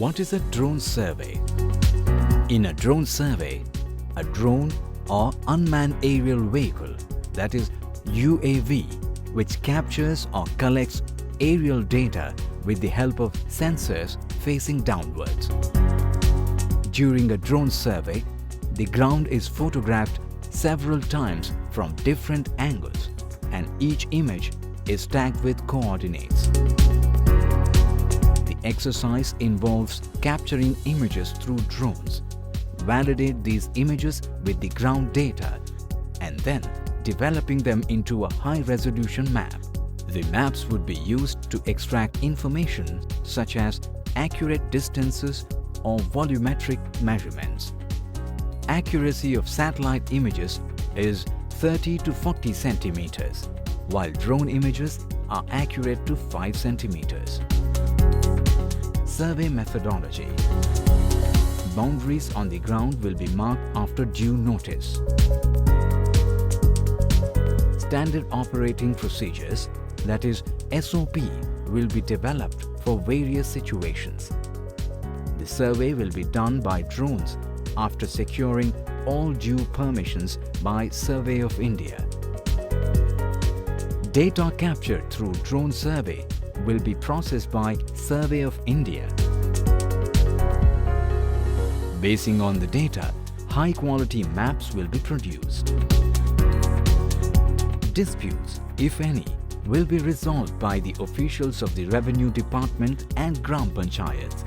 What is a drone survey? In a drone survey, a drone or unmanned aerial vehicle, that is UAV, which captures or collects aerial data with the help of sensors facing downwards. During a drone survey, the ground is photographed several times from different angles, and each image is tagged with coordinates. The exercise involves capturing images through drones, validate these images with the ground data, and then developing them into a high-resolution map. The maps would be used to extract information such as accurate distances or volumetric measurements. Accuracy of satellite images is 30 to 40 centimeters, while drone images are accurate to 5 centimeters. Survey methodology. Boundaries on the ground will be marked after due notice. Standard operating procedures, that is SOP, will be developed for various situations. The survey will be done by drones after securing all due permissions by Survey of India. Data captured through drone survey will be processed by Survey of India. Basing on the data, high-quality maps will be produced. Disputes, if any, will be resolved by the officials of the Revenue Department and Gram Panchayats